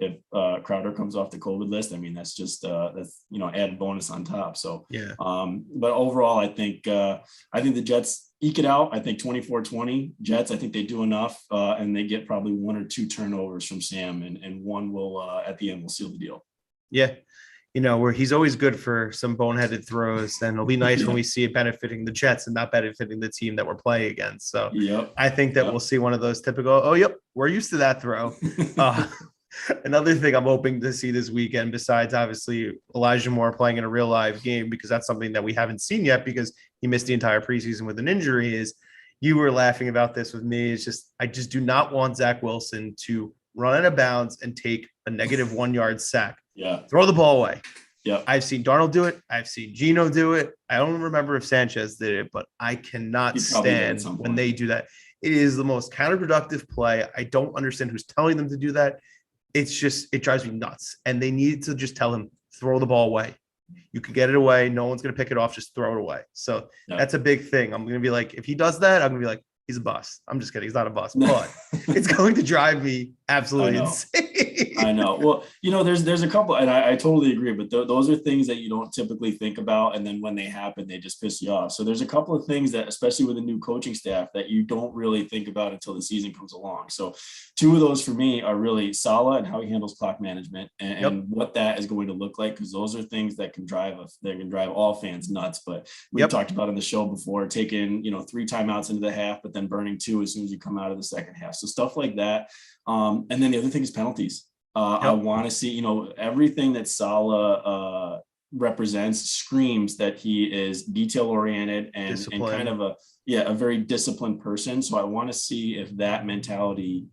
Crowder comes off the COVID list, I mean, that's just, added bonus on top. So, but overall, I think the Jets eke it out. I think 24-20 Jets. I think they do enough and they get probably 1 or 2 turnovers from Sam and one will, at the end, will seal the deal. Yeah. Where he's always good for some boneheaded throws, and it'll be nice when we see it benefiting the Jets and not benefiting the team that we're playing against. So I think that we'll see one of those typical, we're used to that throw. Another thing I'm hoping to see this weekend, besides obviously Elijah Moore playing in a real live game, because that's something that we haven't seen yet because he missed the entire preseason with an injury, is you were laughing about this with me. It's just, I just do not want Zach Wilson to run out of bounds and take a negative 1 yard sack. Throw the ball away. I've seen Darnold do it. I've seen Geno do it. I don't remember if Sanchez did it, but I cannot stand when they do that. It is the most counterproductive play. I don't understand who's telling them to do that. It's just, it drives me nuts. And they need to just tell him, throw the ball away. You can get it away. No one's going to pick it off. Just throw it away. So that's a big thing. I'm going to be like, if he does that, I'm going to be like, he's a bust. I'm just kidding. He's not a bust, but it's going to drive me absolutely insane. I know. Well, there's a couple, and I totally agree, but those are things that you don't typically think about. And then when they happen, they just piss you off. So there's a couple of things that, especially with a new coaching staff, that you don't really think about until the season comes along. So 2 of those for me are really Saleh and how he handles clock management and what that is going to look like. Cause those are things that can drive all fans nuts. But we've talked about on the show before, taking, 3 timeouts into the half, but then burning 2 as soon as you come out of the second half. So stuff like that. And then the other thing is penalties. I want to see, everything that Saleh represents screams that he is detail oriented and kind of a very disciplined person. So I want to see if that mentality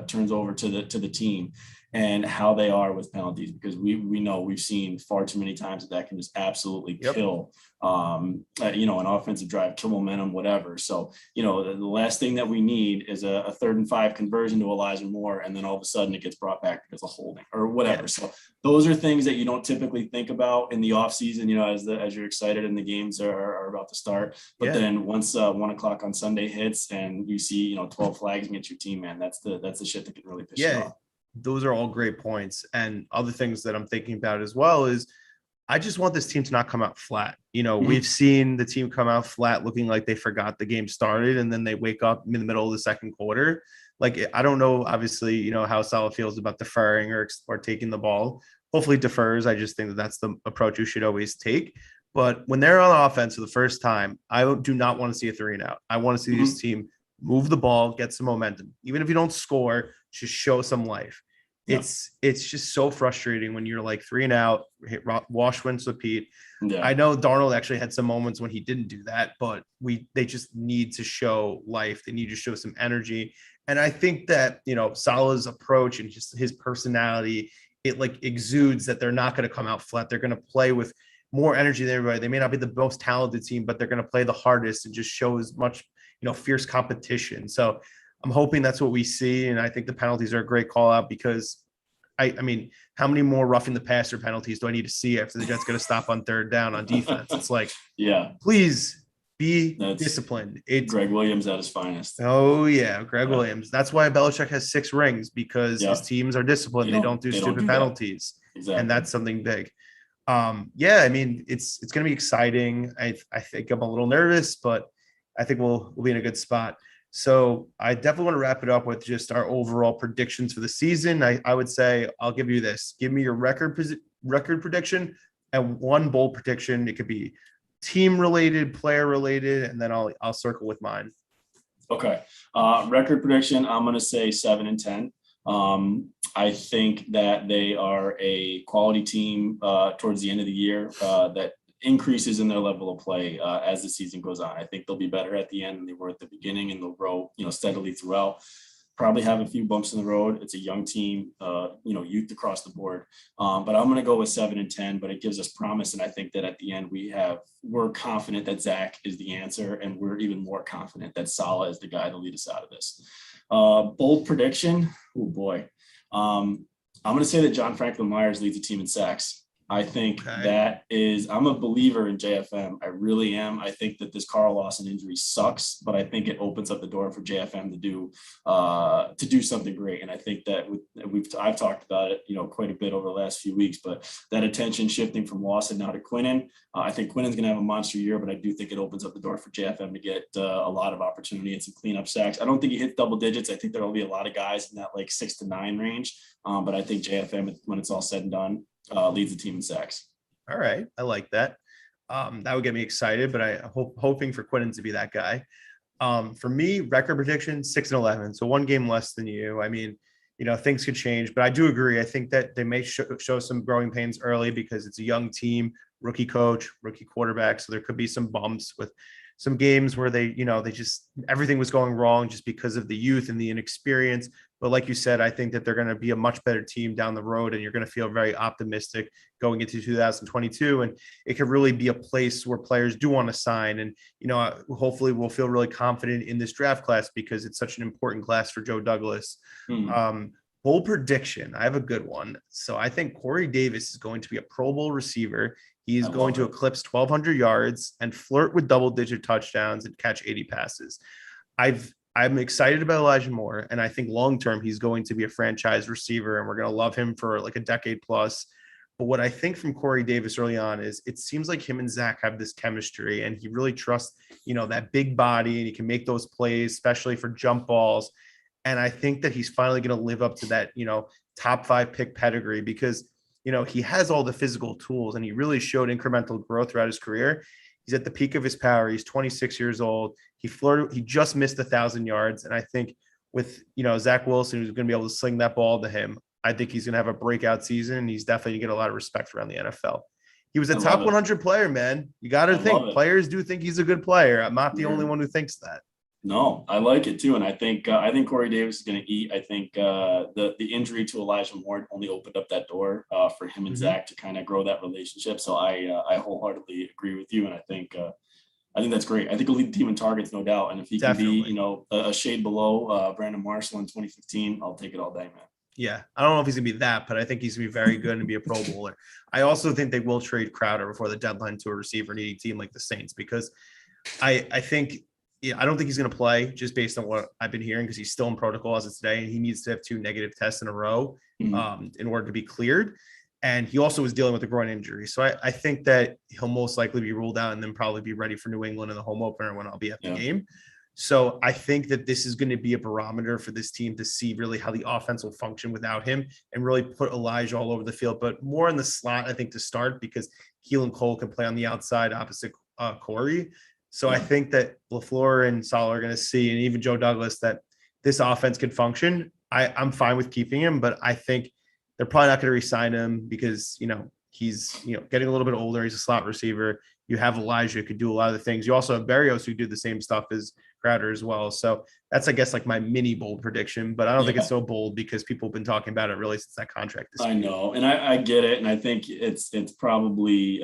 turns over to the team and how they are with penalties, because we know we've seen far too many times that can just absolutely kill, an offensive drive, kill momentum, whatever. So, the last thing that we need is a 3rd and 5 conversion to Elijah Moore. And then all of a sudden it gets brought back because of holding or whatever. So those are things that you don't typically think about in the off season, as you're excited and the games are about to start. But then once 1 o'clock on Sunday hits and you see, 12 flags against your team, man, that's the shit that can really piss you off. Those are all great points. And other things that I'm thinking about as well is I just want this team to not come out flat. We've seen the team come out flat looking like they forgot the game started and then they wake up in the middle of the second quarter. Like, I don't know, obviously, how Saleh feels about deferring or taking the ball. Hopefully defers. I just think that that's the approach you should always take. But when they're on offense for the first time, I do not want to see a 3 and out. I want to see this team move the ball, get some momentum. Even if you don't score, just show some life. Yeah. It's just so frustrating when you're like 3 and out, hit wash, rinse, repeat. Yeah. I know Darnold actually had some moments when he didn't do that, but they just need to show life. They need to show some energy. And I think that, Salah's approach and just his personality, it like exudes that they're not going to come out flat. They're going to play with more energy than everybody. They may not be the most talented team, but they're going to play the hardest and just show as much, fierce competition. So I'm hoping that's what we see. And I think the penalties are a great call out because I mean, how many more roughing the passer penalties do I need to see after the Jets going to stop on 3rd down on defense? It's like, yeah, please be that's disciplined. It's Greg Williams at his finest. Oh yeah, Greg Williams. That's why Belichick has 6 rings because his teams are disciplined. They don't do stupid penalties, exactly. and that's something big. Yeah, I mean, it's going to be exciting. I think I'm a little nervous, but I think we'll be in a good spot. So I definitely want to wrap it up with just our overall predictions for the season. I would say I'll give you this. Give me your record prediction and one bold prediction. It could be team related, player related, and then I'll circle with mine. Okay. Record prediction, I'm going to say 7-10. I think that they are a quality team towards the end of the year that increases in their level of play as the season goes on. I think they'll be better at the end than they were at the beginning, and they'll grow, steadily throughout. Probably have a few bumps in the road. It's a young team, youth across the board. But I'm going to go with 7-10, but it gives us promise. And I think that at the end we're confident that Zach is the answer. And we're even more confident that Saleh is the guy to lead us out of this. Bold prediction. Oh boy. I'm going to say that John Franklin Myers leads the team in sacks. I think I'm a believer in JFM. I really am. I think that this Carl Lawson injury sucks, but I think it opens up the door for JFM to do something great. And I think that I've talked about it, quite a bit over the last few weeks, but that attention shifting from Lawson now to Quinnen, I think Quinnen's going to have a monster year, but I do think it opens up the door for JFM to get a lot of opportunity and some cleanup sacks. I don't think he hits double digits. I think there'll be a lot of guys in that like 6 to 9 range. But I think JFM, when it's all said and done, leads the team in sacks. All right. I like that. That would get me excited, but I hoping for Quinnen to be that guy. For me, record prediction 6-11. So 1 game less than you. I mean, things could change, but I do agree. I think that they may show some growing pains early because it's a young team, rookie coach, rookie quarterback. So there could be some bumps with some games where they just everything was going wrong just because of the youth and the inexperience. But like you said, I think that they're going to be a much better team down the road, and you're going to feel very optimistic going into 2022. And it could really be a place where players do want to sign. And, hopefully we'll feel really confident in this draft class because it's such an important class for Joe Douglas. Bold prediction. I have a good one. So I think Corey Davis is going to be a Pro Bowl receiver. He's going to eclipse 1,200 yards and flirt with double-digit touchdowns and catch 80 passes. I'm excited about Elijah Moore, and I think long-term he's going to be a franchise receiver, and we're going to love him for like a decade plus. But what I think from Corey Davis early on is it seems like him and Zach have this chemistry, and he really trusts, that big body, and he can make those plays, especially for jump balls. And I think that he's finally going to live up to that, top 5 pick pedigree because, he has all the physical tools and he really showed incremental growth throughout his career. He's at the peak of his power. He's 26 years old. He just missed 1,000 yards. And I think with, Zach Wilson, who's going to be able to sling that ball to him, I think he's going to have a breakout season. And he's definitely going to get a lot of respect around the NFL. He was a top 100 player, man. You got to think players do think he's a good player. I'm not the only one who thinks that. No, I like it too, and I think Corey Davis is going to eat. I think the injury to Elijah Moore only opened up that door for him and Zach to kind of grow that relationship. So I wholeheartedly agree with you, and I think that's great. I think he'll lead the team in targets, no doubt. And if he can be, a shade below Brandon Marshall in 2015, I'll take it all day, man. Yeah, I don't know if he's going to be that, but I think he's going to be very good and be a Pro Bowler. I also think they will trade Crowder before the deadline to a receiver needing team like the Saints because I think. Yeah, I don't think he's going to play just based on what I've been hearing because he's still in protocol as of today, and he needs to have 2 negative tests in a row in order to be cleared. And he also was dealing with a groin injury. So I think that he'll most likely be ruled out and then probably be ready for New England in the home opener when I'll be at the game. So I think that this is going to be a barometer for this team to see really how the offense will function without him and really put Elijah all over the field, but more in the slot, I think, to start because Keelan Cole can play on the outside opposite Corey. So I think that LaFleur and Saleh are going to see, and even Joe Douglas, that this offense can function. I'm fine with keeping him, but I think they're probably not going to re-sign him because, he's, getting a little bit older. He's a slot receiver. You have Elijah who could do a lot of the things. You also have Berrios who do the same stuff as Crowder as well. So that's, I guess, like my mini bold prediction, but I don't think it's so bold because people have been talking about it really since that contract. I know. And I get it. And I think it's probably,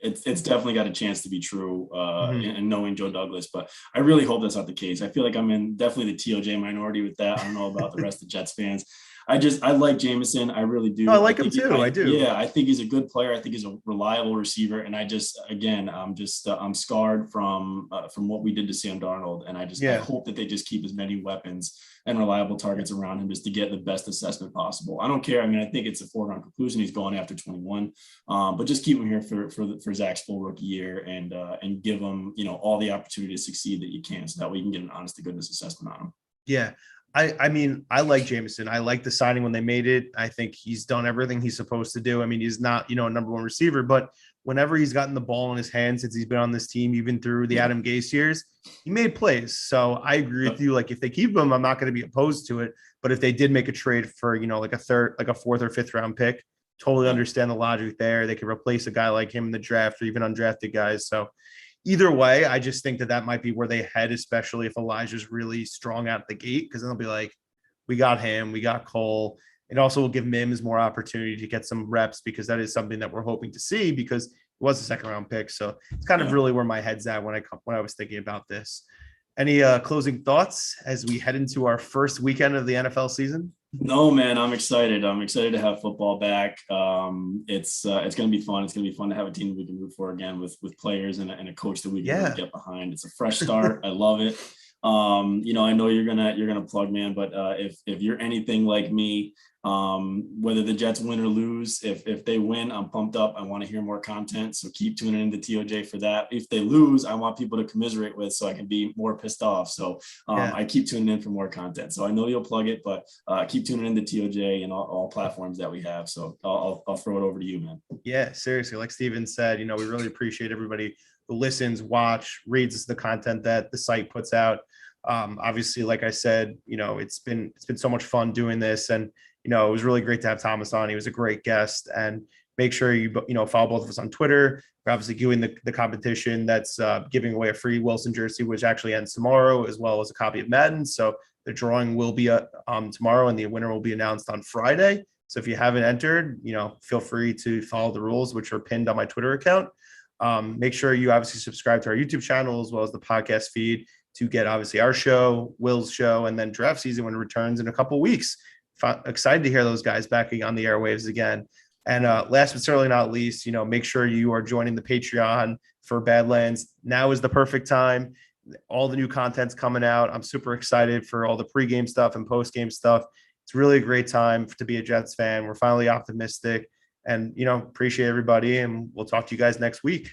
it's definitely got a chance to be true and knowing Joe Douglas, but I really hope that's not the case. I feel like I'm in definitely the TOJ minority with that. I don't know about the rest of Jets fans. I like Jameson. I really do. No, I like him too. I do. Yeah, I think he's a good player. I think he's a reliable receiver. And I'm scarred from what we did to Sam Darnold. And I hope that they just keep as many weapons and reliable targets around him just to get the best assessment possible. I don't care. I mean, I think it's a foregone conclusion. He's going after 21, but just keep him here for Zach's full rookie year and give him, all the opportunity to succeed that you can, so that way you can get an honest to goodness assessment on him. Yeah. I mean, I like Jameson. I like the signing when they made it. I think he's done everything he's supposed to do. I mean, he's not, a number one receiver, but whenever he's gotten the ball in his hands since he's been on this team, even through the Adam Gase years, he made plays. So I agree with you. Like, if they keep him, I'm not going to be opposed to it. But if they did make a trade for, like a fourth or fifth round pick, totally understand the logic there. They could replace a guy like him in the draft or even undrafted guys. So either way, I just think that might be where they head, especially if Elijah's really strong out the gate, because then they'll be like, we got him, we got Cole. It also will give Mims more opportunity to get some reps, because that is something that we're hoping to see, because it was a second round pick. So it's kind of really where my head's at when I was thinking about this. Any closing thoughts as we head into our first weekend of the NFL season? No, man, I'm excited. I'm excited to have football back. It's going to be fun. It's going to be fun to have a team we can root for again with players and a coach that we can really get behind. It's a fresh start. I love it. I know you're gonna plug, man, but if you're anything like me, whether the Jets win or lose, if they win, I'm pumped up. I want to hear more content, so keep tuning into TOJ for that. If they lose, I want people to commiserate with, so I can be more pissed off. So I keep tuning in for more content. So I know you'll plug it, but keep tuning into TOJ and all platforms that we have. So I'll throw it over to you, man. Yeah, seriously, like Steven said, we really appreciate everybody who listens, watch, reads the content that the site puts out. Obviously, like I said, it's been so much fun doing this, and it was really great to have Thomas on. He was a great guest. And make sure you follow both of us on Twitter. We're obviously doing the competition that's giving away a free Wilson jersey, which actually ends tomorrow, as well as a copy of Madden. So the drawing will be tomorrow, and the winner will be announced on Friday. So if you haven't entered, feel free to follow the rules, which are pinned on my Twitter account. Make sure you obviously subscribe to our YouTube channel as well as the podcast feed to get obviously our show, Will's show, and then draft season when it returns in a couple of weeks. Excited to hear those guys back on the airwaves again. And last but certainly not least, make sure you are joining the Patreon for Badlands. Now is the perfect time. All the new content's coming out. I'm super excited for all the pregame stuff and postgame stuff. It's really a great time to be a Jets fan. We're finally optimistic, and appreciate everybody, and we'll talk to you guys next week.